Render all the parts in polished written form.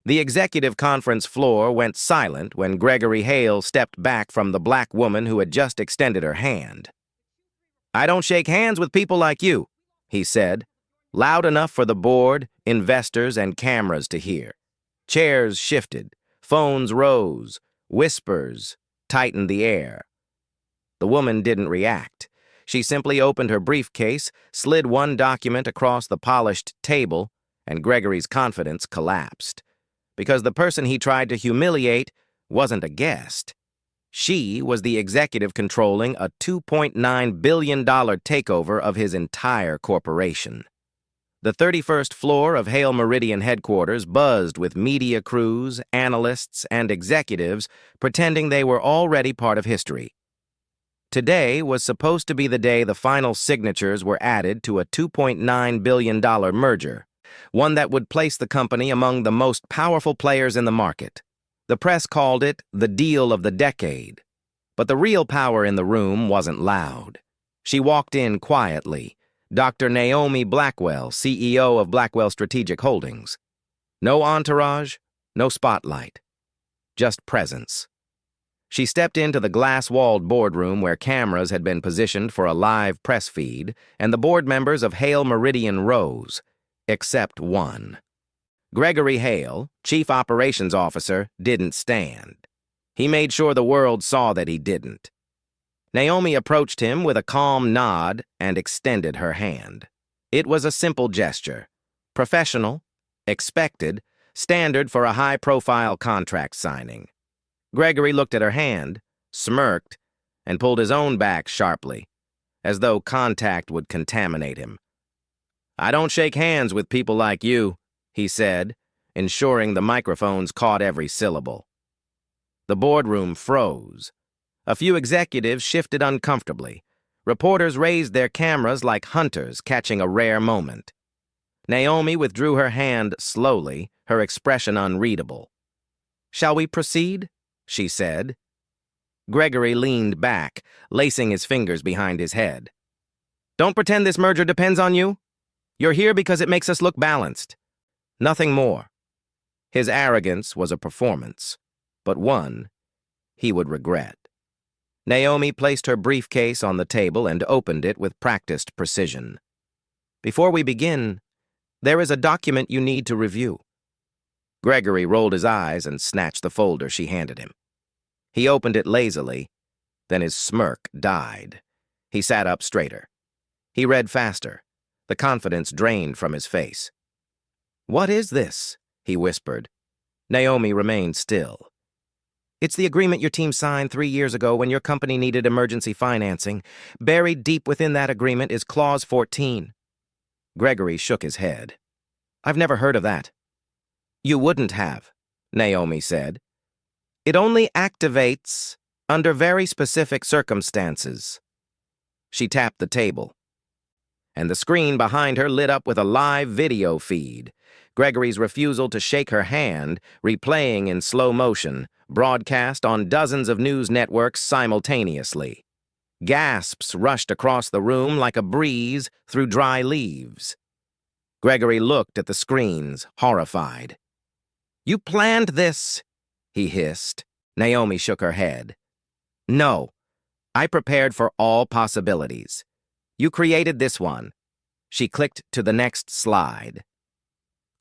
The executive conference floor went silent when Gregory Hale stepped back from the black woman who had just extended her hand. "I don't shake hands with people like you," he said, loud enough for the board, investors, and cameras to hear. Chairs shifted, phones rose, whispers tightened the air. The woman didn't react. She simply opened her briefcase, slid one document across the polished table, and Gregory's confidence collapsed. Because the person he tried to humiliate wasn't a guest. She was the executive controlling a $2.9 billion takeover of his entire corporation. The 31st floor of Hale Meridian headquarters buzzed with media crews, analysts, and executives pretending they were already part of history. Today was supposed to be the day the final signatures were added to a $2.9 billion merger, one that would place the company among the most powerful players in the market. The press called it the deal of the decade. But the real power in the room wasn't loud. She walked in quietly, Dr. Naomi Blackwell, CEO of Blackwell Strategic Holdings. No entourage, no spotlight, just presence. She stepped into the glass-walled boardroom where cameras had been positioned for a live press feed, and the board members of Hale Meridian rose, except one. Gregory Hale, Chief Operations Officer, didn't stand. He made sure the world saw that he didn't. Naomi approached him with a calm nod and extended her hand. It was a simple gesture. Professional, expected, standard for a high-profile contract signing. Gregory looked at her hand, smirked, and pulled his own back sharply, as though contact would contaminate him. "I don't shake hands with people like you," he said, ensuring the microphones caught every syllable. The boardroom froze. A few executives shifted uncomfortably. Reporters raised their cameras like hunters catching a rare moment. Naomi withdrew her hand slowly, her expression unreadable. "Shall we proceed?" she said. Gregory leaned back, lacing his fingers behind his head. "Don't pretend this merger depends on you. You're here because it makes us look balanced. Nothing more." His arrogance was a performance, but one he would regret. Naomi placed her briefcase on the table and opened it with practiced precision. "Before we begin, there is a document you need to review." Gregory rolled his eyes and snatched the folder she handed him. He opened it lazily, then his smirk died. He sat up straighter. He read faster, the confidence drained from his face. "What is this?" he whispered. Naomi remained still. "It's the agreement your team signed 3 years ago when your company needed emergency financing. Buried deep within that agreement is Clause 14. Gregory shook his head. "I've never heard of that." "You wouldn't have," Naomi said. "It only activates under very specific circumstances." She tapped the table, and the screen behind her lit up with a live video feed. Gregory's refusal to shake her hand, replaying in slow motion, broadcast on dozens of news networks simultaneously. Gasps rushed across the room like a breeze through dry leaves. Gregory looked at the screens, horrified. "You planned this," he hissed. Naomi shook her head. "No, I prepared for all possibilities. You created this one." She clicked to the next slide.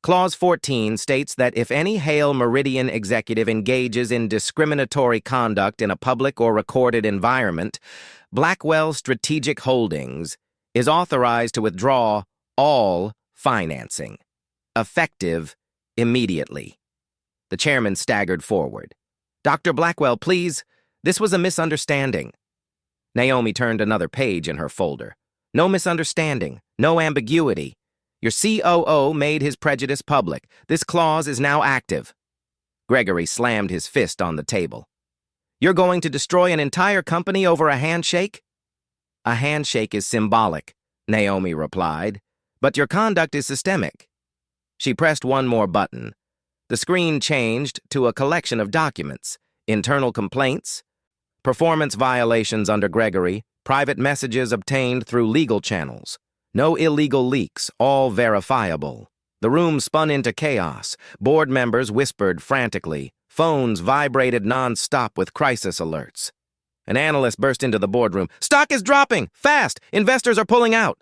Clause 14 states that if any Hale Meridian executive engages in discriminatory conduct in a public or recorded environment, Blackwell Strategic Holdings is authorized to withdraw all financing, effective immediately. The chairman staggered forward. "Dr. Blackwell, please, this was a misunderstanding." Naomi turned another page in her folder. "No misunderstanding, no ambiguity. Your COO made his prejudice public. This clause is now active." Gregory slammed his fist on the table. "You're going to destroy an entire company over a handshake?" "A handshake is symbolic," Naomi replied, "but your conduct is systemic." She pressed one more button. The screen changed to a collection of documents, internal complaints, performance violations under Gregory, private messages obtained through legal channels. No illegal leaks, all verifiable. The room spun into chaos. Board members whispered frantically. Phones vibrated non-stop with crisis alerts. An analyst burst into the boardroom. "Stock is dropping! Fast! Investors are pulling out!"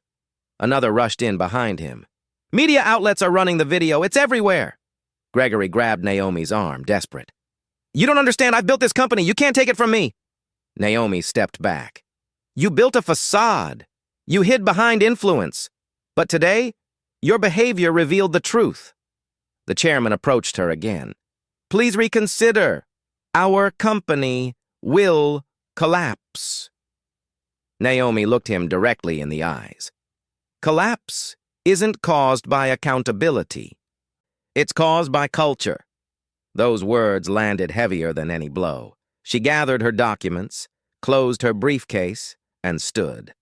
Another rushed in behind him. "Media outlets are running the video. It's everywhere!" Gregory grabbed Naomi's arm, desperate. "You don't understand. I've built this company. You can't take it from me." Naomi stepped back. "You built a facade. You hid behind influence. But today, your behavior revealed the truth." The chairman approached her again. "Please reconsider. Our company will collapse." Naomi looked him directly in the eyes. "Collapse isn't caused by accountability. It's caused by culture." Those words landed heavier than any blow. She gathered her documents, closed her briefcase, and stood.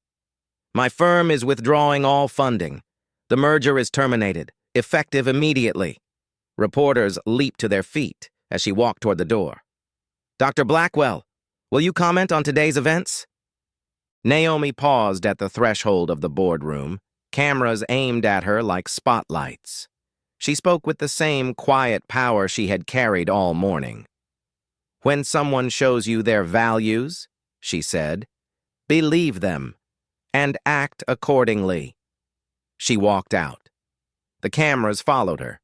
"My firm is withdrawing all funding. The merger is terminated, effective immediately." Reporters leaped to their feet as she walked toward the door. "Dr. Blackwell, will you comment on today's events?" Naomi paused at the threshold of the boardroom, cameras aimed at her like spotlights. She spoke with the same quiet power she had carried all morning. "When someone shows you their values," she said, "believe them and act accordingly." She walked out. The cameras followed her,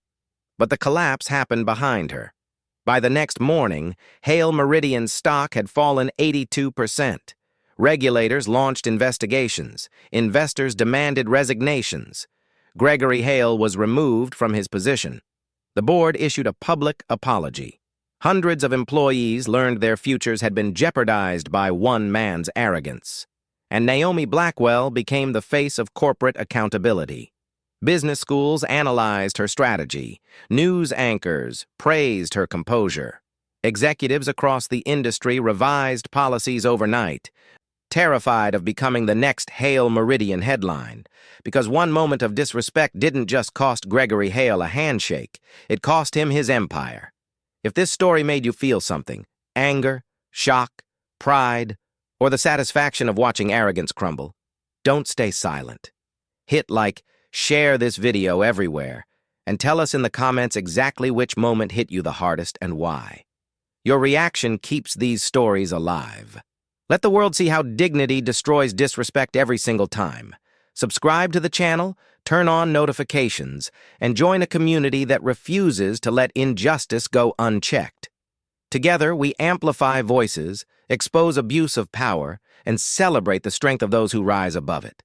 but the collapse happened behind her. By the next morning, Hale Meridian's stock had fallen 82%. Regulators launched investigations. Investors demanded resignations. Gregory Hale was removed from his position. The board issued a public apology. Hundreds of employees learned their futures had been jeopardized by one man's arrogance. And Naomi Blackwell became the face of corporate accountability. Business schools analyzed her strategy. News anchors praised her composure. Executives across the industry revised policies overnight, terrified of becoming the next Hale Meridian headline, because one moment of disrespect didn't just cost Gregory Hale a handshake, it cost him his empire. If this story made you feel something, anger, shock, pride, or the satisfaction of watching arrogance crumble, don't stay silent. Hit like, share this video everywhere, and tell us in the comments exactly which moment hit you the hardest and why. Your reaction keeps these stories alive. Let the world see how dignity destroys disrespect every single time. Subscribe to the channel, turn on notifications, and join a community that refuses to let injustice go unchecked. Together, we amplify voices, expose abuse of power, and celebrate the strength of those who rise above it.